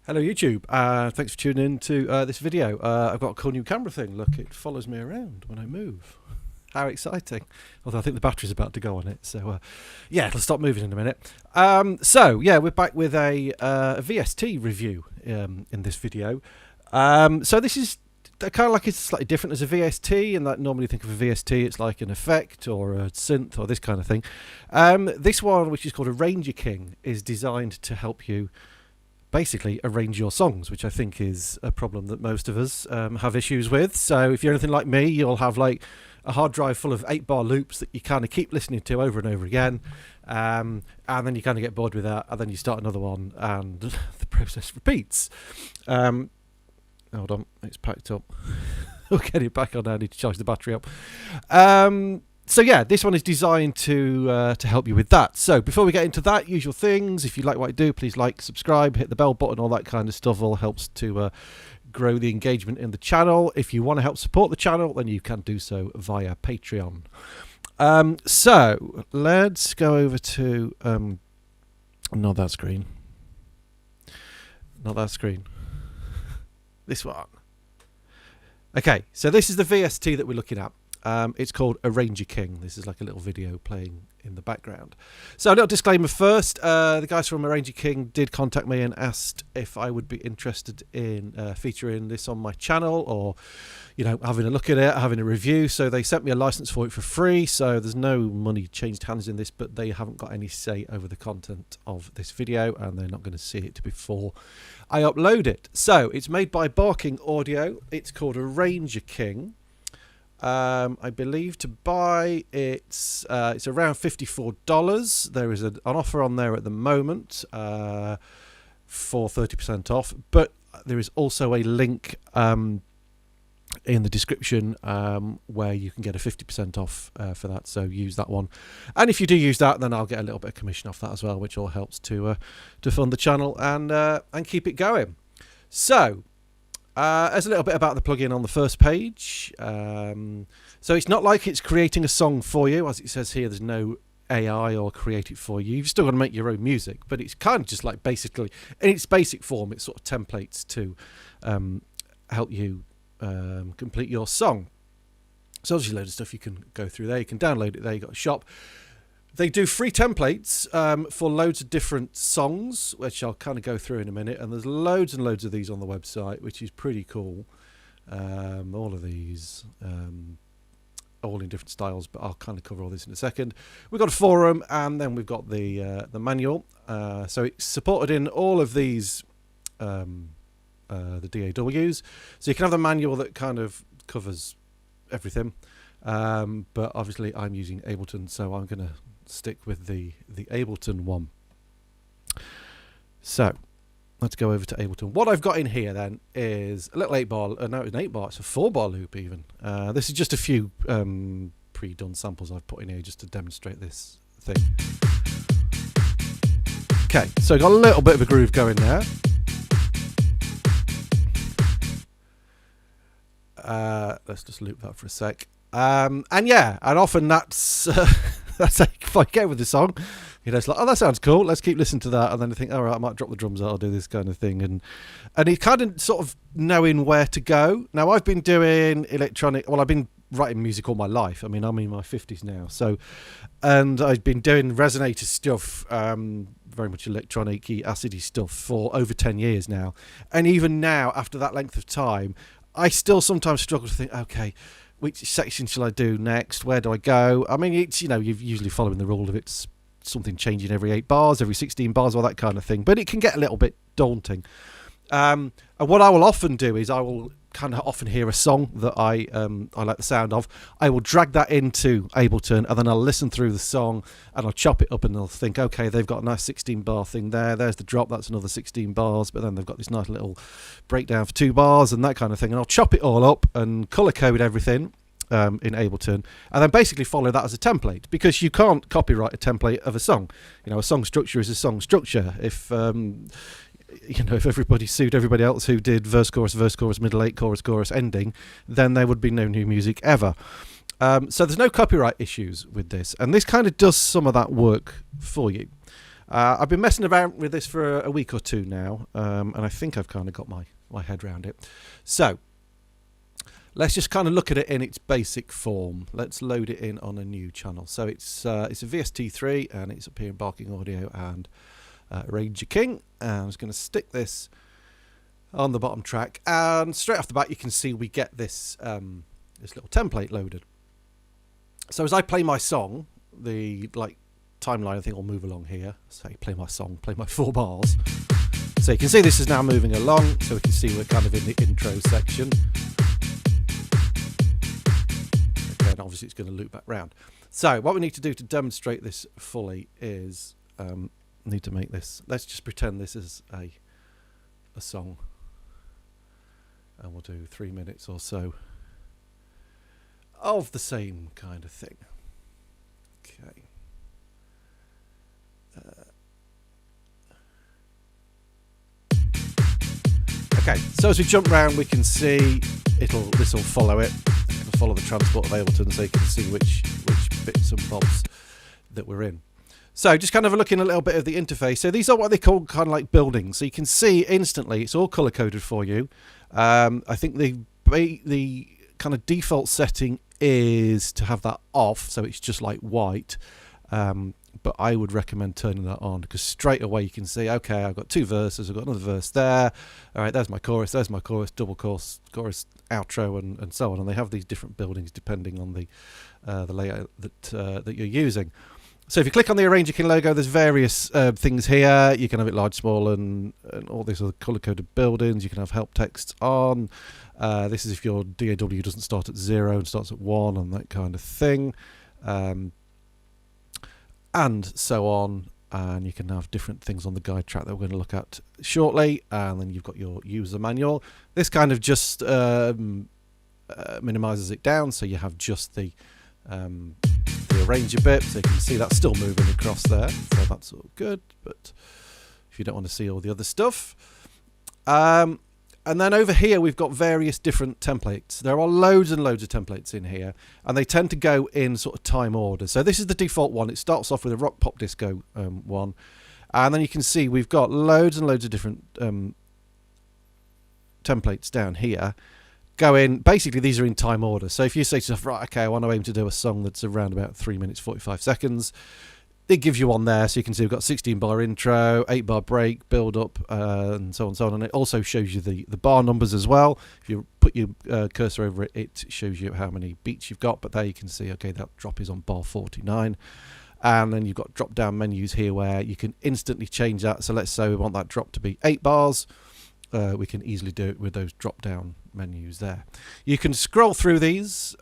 Hello YouTube, thanks for tuning in to this video. I've got a cool new camera thing. Look, it follows me around when I move. How exciting. Although I think the battery's about to go on it, so yeah, it'll stop moving in a minute. So yeah, we're back with a VST review in this video. So this is kind of like it's slightly different as a VST, and that normally think of a VST, it's like an effect or a synth or this kind of thing. This one, which is called ArrangerKing, is designed to help you basically arrange your songs, which I think is a problem that most of us have issues with. So if you're anything like me, you'll have like a hard drive full of 8-bar loops that you kind of keep listening to over and over again, and then you kind of get bored with that, and then you start another one and the process repeats. Hold on, it's packed up. We'll get it back on now. I need to charge the battery up. So yeah, this one is designed to help you with that. So before we get into that, usual things. If you like what I do, please like, subscribe, hit the bell button, all that kind of stuff. All helps to grow the engagement in the channel. If you want to help support the channel, then you can do so via Patreon. So let's go over to not that screen. Not that screen. This one. Okay, so this is the VST that we're looking at. It's called ArrangerKing. This is like a little video playing in the background. So a little disclaimer first. The guys from ArrangerKing did contact me and asked if I would be interested in featuring this on my channel, or, you know, having a look at it, having a review. So they sent me a license for it for free. So there's no money changed hands in this, but they haven't got any say over the content of this video, and they're not going to see it before I upload it. So it's made by Barking Audio. It's called ArrangerKing. I believe to buy it's around $54. There is an offer on there at the moment for 30% off, but there is also a link in the description where you can get a 50% off for that, so use that one. And if you do use that, then I'll get a little bit of commission off that as well, which all helps to fund the channel and keep it going. So there's a little bit about the plugin on the first page. So it's not like it's creating a song for you. As it says here, there's no AI or create it for you. You've still got to make your own music, but it's kind of just like basically, in its basic form, it's sort of templates to help you complete your song. So there's a load of stuff you can go through there. You can download it there. You've got a shop. They do free templates for loads of different songs, which I'll kind of go through in a minute. And there's loads and loads of these on the website, which is pretty cool. All of these, all in different styles, but I'll kind of cover all this in a second. We've got a forum, and then we've got the manual. So it's supported in all of these, the DAWs. So you can have the manual that kind of covers everything. But obviously I'm using Ableton, so I'm going to stick with the Ableton one. So let's go over to Ableton. What I've got in here then is a little 8-bar, no, it's an 8-bar, it's a 4-bar loop even. This is just a few pre-done samples I've put in here just to demonstrate this thing. Okay, so I've got a little bit of a groove going there. Let's just loop that for a sec. And yeah, and often that's like if I get with the song, you know, it's like, oh, that sounds cool, let's keep listening to that, and then I think, all right, I might drop the drums out, I'll do this kind of thing, and it's kind of sort of knowing where to go. Now I've been doing electronic, well, I've been writing music all my life. I mean, I'm in my 50s now, so, and I've been doing Rezzonator stuff, very much electronic-y, acidy stuff for over 10 years now, and even now, after that length of time, I still sometimes struggle to think, okay, which section shall I do next? Where do I go? I mean, it's, you know, you're usually following the rule of it's something changing every 8 bars, every 16 bars, all that kind of thing. But it can get a little bit daunting. And what I will often do is I will kind of often hear a song that I like the sound of. I will drag that into Ableton, and then I'll listen through the song and I'll chop it up, and I'll think, okay, they've got a nice 16-bar thing there. There's the drop. That's another 16 bars. But then they've got this nice little breakdown for 2 bars and that kind of thing. And I'll chop it all up and color code everything in Ableton, and then basically follow that as a template, because you can't copyright a template of a song. You know, a song structure is a song structure. If you know, if everybody sued everybody else who did verse, chorus, middle 8, chorus, chorus, ending, then there would be no new music ever. So there's no copyright issues with this, and this kind of does some of that work for you. I've been messing around with this for a week or two now, and I think I've kind of got my head around it. So let's just kind of look at it in its basic form. Let's load it in on a new channel. So it's a VST3, and it's up here in Barking Audio and ArrangerKing. And I'm just going to stick this on the bottom track, and straight off the bat you can see we get this this little template loaded. So as I play my song, the timeline I think will move along here. So you play my song, play my 4 bars. So you can see this is now moving along, so we can see we're kind of in the intro section. Okay, and obviously it's going to loop back round. So what we need to do to demonstrate this fully is need to make this, let's just pretend this is a song, and we'll do 3 minutes or so of the same kind of thing. Okay. Okay, so as we jump around, we can see this will follow it. It'll follow the transport of Ableton, so you can see which bits and bobs that we're in. So just kind of looking a little bit of the interface. So these are what they call kind of like buildings. So you can see instantly it's all color coded for you. I think the kind of default setting is to have that off, so it's just like white. But I would recommend turning that on, because straight away you can see, okay, I've got 2 verses, I've got another verse there. All right, there's my chorus, double chorus, outro, and so on. And they have these different buildings depending on the layout that you're using. So if you click on the ArrangerKing logo, there's various things here. You can have it large, small, and all these other color-coded buildings. You can have help text on. This is if your DAW doesn't start at 0 and starts at 1 and that kind of thing. And so on. And you can have different things on the guide track that we're going to look at shortly. And then you've got your user manual. This kind of just minimizes it down, so you have just the arranger bit, so you can see that's still moving across there, so that's all good. But if you don't want to see all the other stuff, and then over here we've got various different templates. There are loads and loads of templates in here, and they tend to go in sort of time order. So this is the default one. It starts off with a rock pop disco one, and then you can see we've got loads and loads of different templates down here. Basically these are in time order. So if you say to yourself, right, okay, I want to aim to do a song that's around about 3 minutes 45 seconds, it gives you one there, so you can see we've got 16-bar intro, 8-bar break, build up, and so on and so on. And it also shows you the bar numbers as well. If you put your cursor over it, it shows you how many beats you've got. But there you can see, okay, that drop is on bar 49. And then you've got drop down menus here where you can instantly change that. So let's say we want that drop to be 8 bars. We can easily do it with those drop down menus there. You can scroll through these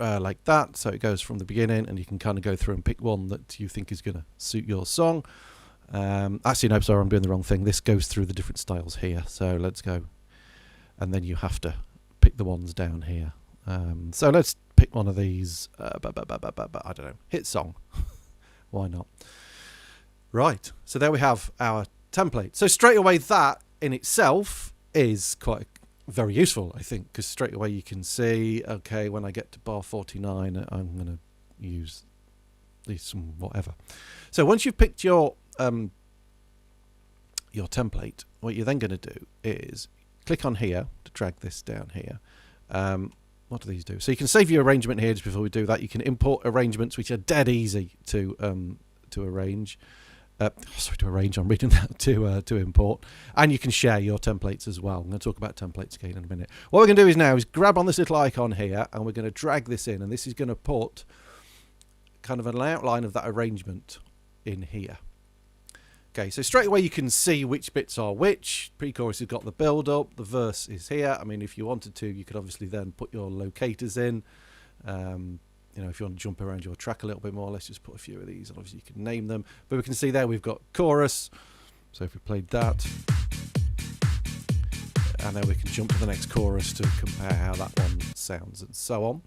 like that, so it goes from the beginning, and you can kind of go through and pick one that you think is going to suit your song. Actually, no, sorry, I'm doing the wrong thing. This goes through the different styles here, so let's go, and then you have to pick the ones down here. So let's pick one of these. I don't know, hit song. Why not? Right, so there we have our template. So straight away, that in itself is quite very useful, I think, because straight away you can see, okay, when I get to bar 49, I'm going to use some whatever. So once you've picked your template, what you're then going to do is click on here to drag this down here. What do these do? So you can save your arrangement here. Just before we do that, you can import arrangements, which are dead easy to arrange. To arrange, I'm reading that, to import, and you can share your templates as well. I'm going to talk about templates again in a minute. What we're going to do is now is grab on this little icon here, and we're going to drag this in, and this is going to put kind of an outline of that arrangement in here. Okay, so straight away you can see which bits are which. Pre-chorus has got the build-up, the verse is here. I mean, if you wanted to, you could obviously then put your locators in. You know, if you want to jump around your track a little bit more, let's just put a few of these, and obviously you can name them. But we can see there we've got chorus. So if we played that, and then we can jump to the next chorus to compare how that one sounds and so on.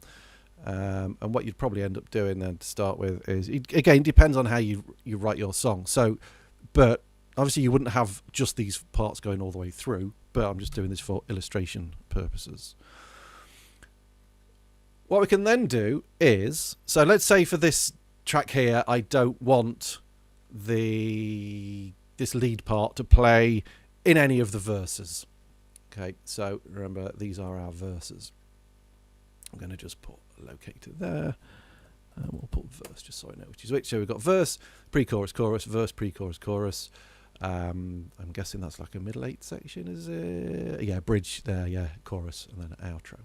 And what you'd probably end up doing then to start with is, again, depends on how you write your song. So, but obviously you wouldn't have just these parts going all the way through, but I'm just doing this for illustration purposes. What we can then do is, so let's say for this track here, I don't want this lead part to play in any of the verses. Okay, so remember, these are our verses. I'm going to just put a locator there, and we'll put verse just so I know which is which. So we've got verse, pre-chorus, chorus, verse, pre-chorus, chorus. I'm guessing that's like a middle 8 section, is it? Yeah, bridge there, yeah, chorus, and then an outro.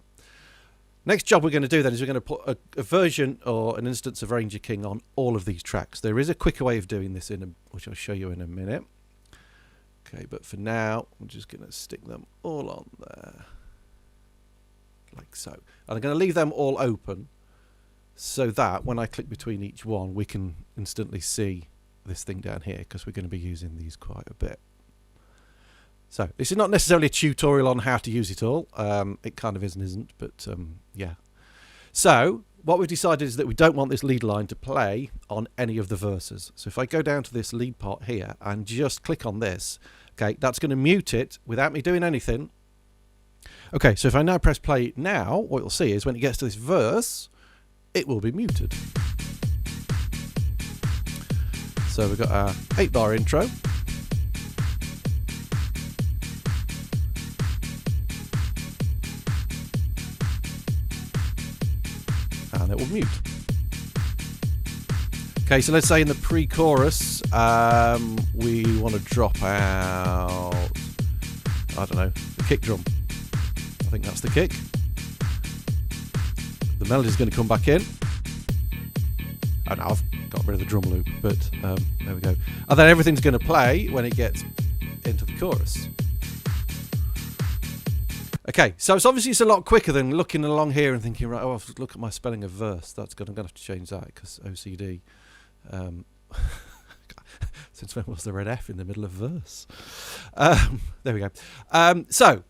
Next job we're going to do then is we're going to put a version or an instance of ArrangerKing on all of these tracks. There is a quicker way of doing this, which I'll show you in a minute. Okay, but for now, I'm just going to stick them all on there, like so. And I'm going to leave them all open so that when I click between each one, we can instantly see this thing down here, because we're going to be using these quite a bit. So this is not necessarily a tutorial on how to use it all. It kind of is and isn't, but yeah. So what we've decided is that we don't want this lead line to play on any of the verses. So if I go down to this lead part here and just click on this, okay, that's going to mute it without me doing anything. Okay, so if I now press play now, what you'll see is when it gets to this verse, it will be muted. So we've got our 8-bar intro. And it will mute. Okay, so let's say in the pre-chorus, we want to drop out, I don't know, the kick drum. I think that's the kick. The melody's going to come back in. Oh no, I've got rid of the drum loop, but there we go. And then everything's going to play when it gets into the chorus. Okay, so it's obviously a lot quicker than looking along here and thinking, right, oh, look at my spelling of verse. That's good. I'm going to have to change that because OCD. Since when was there an F in the middle of verse? There we go. So,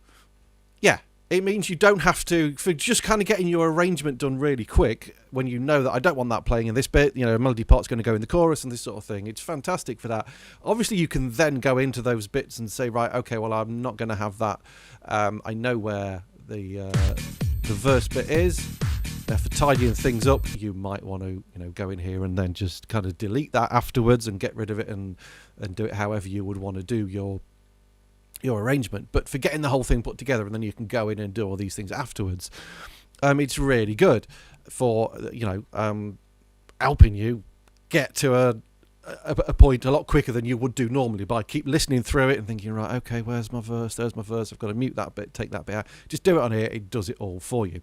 yeah, it means you don't have to, for just kind of getting your arrangement done really quick, when you know that I don't want that playing in this bit, you know, a melody part's going to go in the chorus and this sort of thing. It's fantastic for that. Obviously, you can then go into those bits and say, right, okay, well, I'm not going to have that. I know where the verse bit is. Now, for tidying things up, you might want to, you know, go in here and then just kind of delete that afterwards and get rid of it and do it however you would want to do your arrangement. But for getting the whole thing put together, and then you can go in and do all these things afterwards, it's really good for, you know, helping you get to a point a lot quicker than you would do normally by keep listening through it and thinking, right, okay, where's my verse? There's my verse. I've got to mute that bit, take that bit out. Just do it on here. It does it all for you.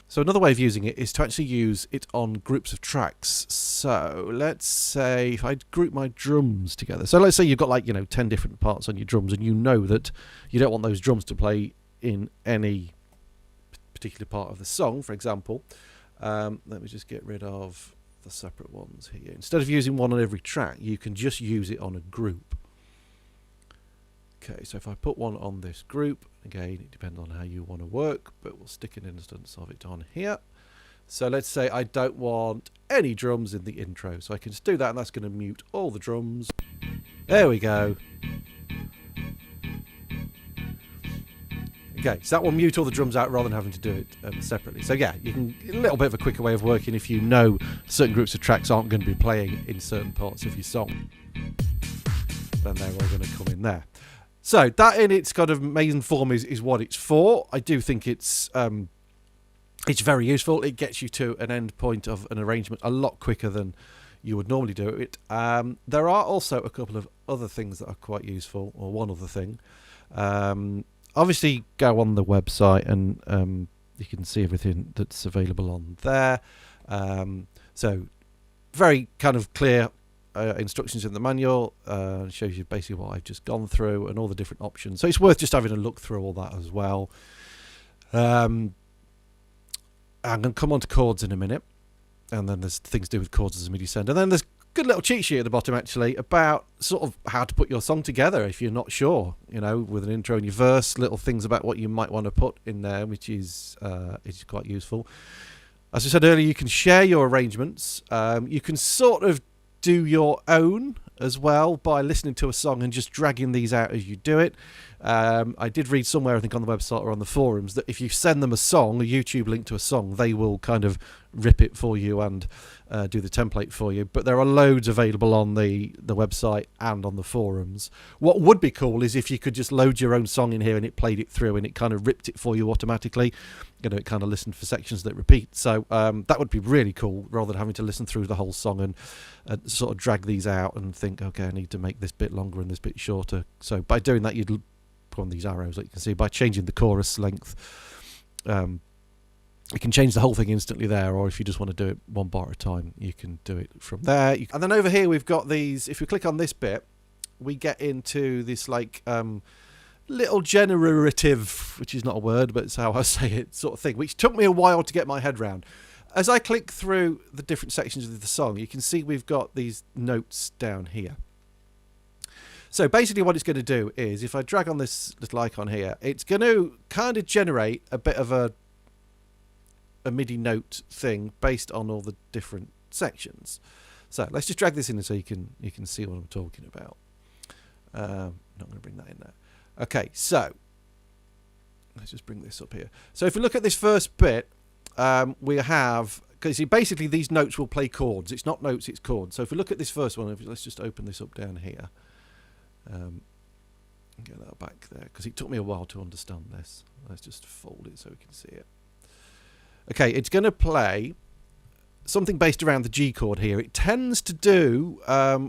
So another way of using it is to actually use it on groups of tracks. So let's say if I group my drums together. So let's say you've got, like, you know, 10 different parts on your drums, and you know that you don't want those drums to play in any particular part of the song, for example. Let me just get rid of the separate ones here. Instead of using one on every track, you can just use it on a group. Okay, so if I put one on this group, again, it depends on how you want to work, but we'll stick an instance of it on here. So let's say I don't want any drums in the intro, so I can just do that, and that's going to mute all the drums. There we go. Okay, so that will mute all the drums out rather than having to do it separately. So yeah, you can, a little bit of a quicker way of working if you know certain groups of tracks aren't going to be playing in certain parts of your song. Then they're all going to come in there. So that in its kind of main form is what it's for. I do think it's very useful. It gets you to an end point of an arrangement a lot quicker than you would normally do it. There are also a couple of other things that are quite useful, or one other thing. Obviously, go on the website and you can see everything that's available on there. So very kind of clear instructions in the manual, shows you basically what I've just gone through and all the different options. So it's worth just having a look through all that as well. I'm going to come on to chords in a minute, and then there's things to do with chords as a MIDI send. And then there's a good little cheat sheet at the bottom, actually, about sort of how to put your song together if you're not sure, you know, with an intro and your verse, little things about what you might want to put in there, which is quite useful. As I said earlier, you can share your arrangements. You can sort of do your own as well by listening to a song and just dragging these out as you do it. I did read somewhere, I think on the website or on the forums, that if you send them a song, a YouTube link to a song, they will kind of rip it for you and do the template for you. But there are loads available on the website and on the forums. What would be cool is if you could just load your own song in here and it played it through and it kind of ripped it for you automatically. You know, it kind of listened for sections that repeat. So that would be really cool, rather than having to listen through the whole song and sort of drag these out and think, okay, I need to make this bit longer and this bit shorter. So by doing that, you'd put on these arrows that you can see. By changing the chorus length, you can change the whole thing instantly there, or if you just want to do it one bar at a time, you can do it from there. And then over here we've got these. If we click on this bit, we get into this like little generative, which is not a word, but it's how I say it, sort of thing, which took me a while to get my head around. As I click through the different sections of the song, you can see we've got these notes down here. So basically what it's going to do is, if I drag on this little icon here, it's going to kind of generate a bit of a MIDI note thing based on all the different sections. So let's just drag this in so you can see what I'm talking about. Not going to bring that in there. Okay, so let's just bring this up here. So if we look at this first bit, we have, because basically these notes will play chords. It's not notes, it's chords. So if we look at this first one, let's just open this up down here. Get that back there, because it took me a while to understand this. Let's just fold it so we can see it. Okay, it's going to play something based around the G chord here. It tends to do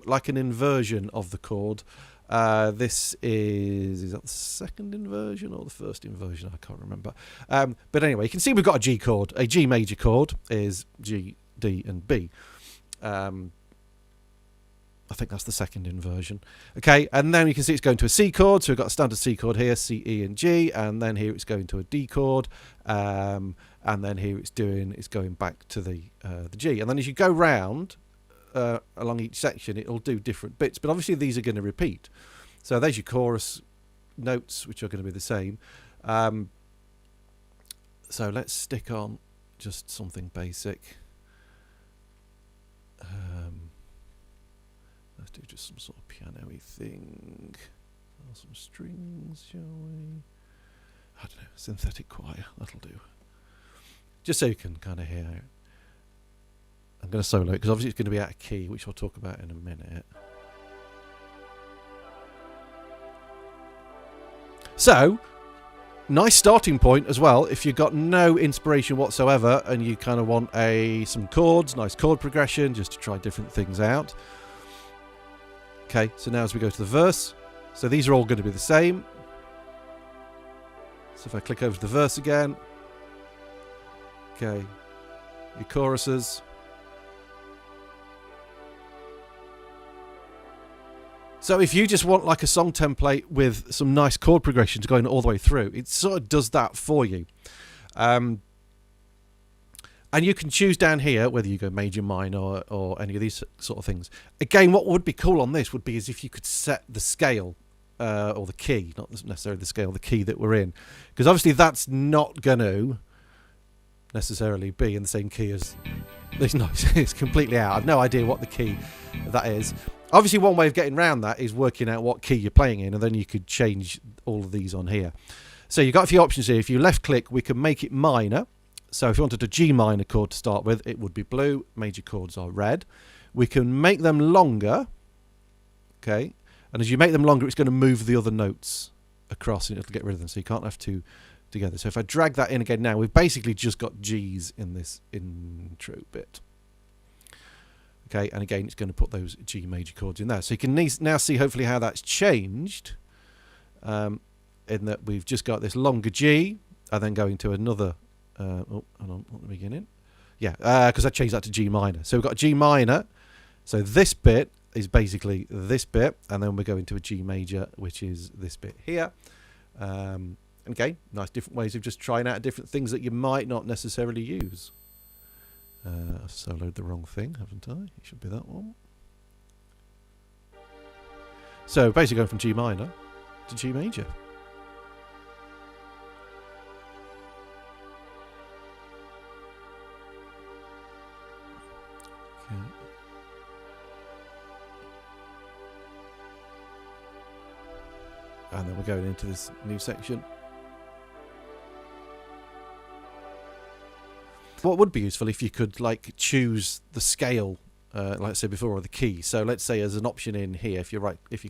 like an inversion of the chord. This is that the second inversion or the first inversion? I can't remember. But anyway, you can see we've got a G chord. A G major chord is G, D, and B. I think that's the second inversion. Okay, and then you can see it's going to a C chord. So we've got a standard C chord here, C, E, and G, and then here it's going to a D chord, and then here it's going back to the G. And then as you go round along each section, it'll do different bits, but obviously these are going to repeat. So there's your chorus notes, which are going to be the same. So let's stick on just something basic. Let's do just some sort of piano-y thing. Some strings, shall we? I don't know, synthetic choir, that'll do. Just so you can kind of hear it. I'm going to solo it, because obviously it's going to be out of key, which I'll talk about in a minute. So, nice starting point as well, if you've got no inspiration whatsoever and you kind of want some chords, nice chord progression, just to try different things out. Okay, so now as we go to the verse, so these are all going to be the same. So if I click over to the verse again, okay, your choruses. So if you just want like a song template with some nice chord progressions going all the way through, it sort of does that for you. And you can choose down here whether you go major, minor, or any of these sort of things. Again, what would be cool on this would be is if you could set the scale or the key, not necessarily the scale, the key that we're in. Because obviously that's not going to necessarily be in the same key as this. No, it's completely out. I've no idea what the key that is. Obviously, one way of getting around that is working out what key you're playing in, and then you could change all of these on here. So you've got a few options here. If you left click, we can make it minor. So if you wanted a G minor chord to start with, it would be blue. Major chords are red. We can make them longer. Okay. And as you make them longer, it's going to move the other notes across and it'll get rid of them. So you can't have two together. So if I drag that in again now, we've basically just got G's in this intro bit. Okay. And again, it's going to put those G major chords in there. So you can now see hopefully how that's changed. In that we've just got this longer G and then going to another oh, hold on, at the beginning. Yeah, because I changed that to G minor. So we've got G minor. So this bit is basically this bit, and then we're going to a G major, which is this bit here. And again, nice different ways of just trying out different things that you might not necessarily use. I've soloed the wrong thing, haven't I? It should be that one. So basically going from G minor to G major. And then we're going into this new section. What would be useful if you could like choose the scale, like I said before, or the key. So let's say as an option in here, if you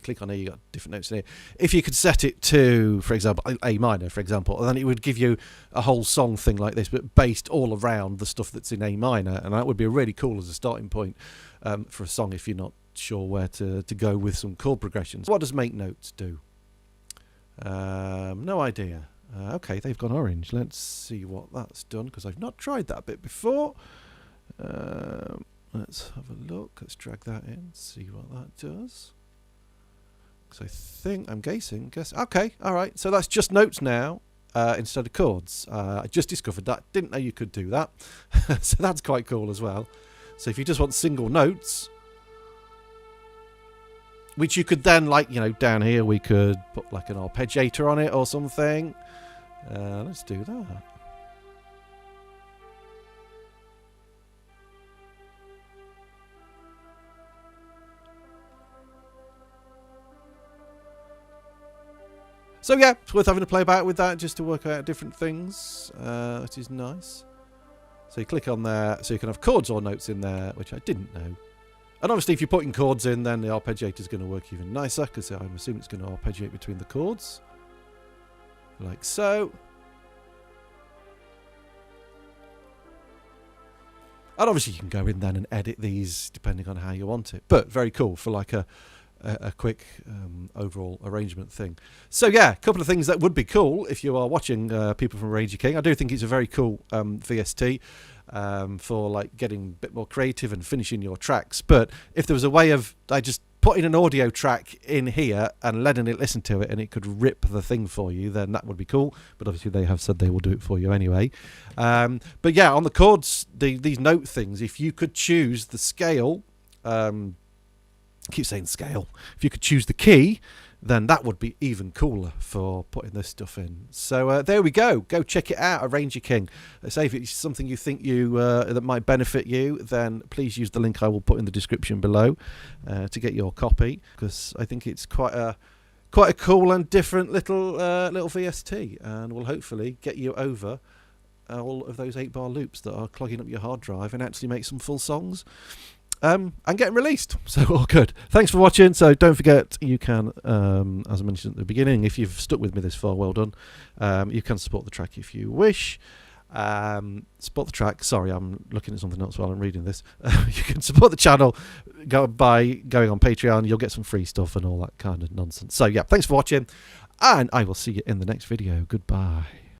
click on here, you got different notes in here. If you could set it to, for example, A minor, for example, then it would give you a whole song thing like this, but based all around the stuff that's in A minor, and that would be really cool as a starting point for a song if you're not sure where to go with some chord progressions. What does make notes do? No idea. Okay, they've gone orange. Let's see what that's done, because I've not tried that bit before. Let's have a look. Let's drag that in, see what that does. Because I think, I'm guessing. Okay, all right. So that's just notes now instead of chords. I just discovered that. Didn't know you could do that. So that's quite cool as well. So if you just want single notes, which you could then, like, you know, down here we could put like an arpeggiator on it or something. Let's do that. So yeah, it's worth having to play about with that just to work out different things. That is nice. So you click on there, so you can have chords or notes in there, which I didn't know. And obviously if you're putting chords in, then the arpeggiator is going to work even nicer, because I'm assuming it's going to arpeggiate between the chords. Like so. And obviously you can go in then and edit these depending on how you want it. But very cool for like a quick overall arrangement thing. So yeah, a couple of things that would be cool if you are watching people from ArrangerKing. I do think it's a very cool VST for like getting a bit more creative and finishing your tracks. But if there was a way of just putting an audio track in here and letting it listen to it and it could rip the thing for you, then that would be cool. But obviously they have said they will do it for you anyway. But yeah, on the chords, these note things, if you could choose the scale, I keep saying scale, if you could choose the key, then that would be even cooler for putting this stuff in. So there we go. Go check it out, ArrangerKing. Say if it's something you think that might benefit you, then please use the link I will put in the description below to get your copy, because I think it's quite a cool and different little VST, and will hopefully get you over all of those 8-bar loops that are clogging up your hard drive and actually make some full songs. And getting released. So all good. Thanks for watching. So don't forget, you can, as I mentioned at the beginning, if you've stuck with me this far, well done. You can support the track if you wish. Support the track. Sorry, I'm looking at something else while I'm reading this. You can support the channel by going on Patreon. You'll get some free stuff and all that kind of nonsense. So yeah, thanks for watching, and I will see you in the next video. Goodbye.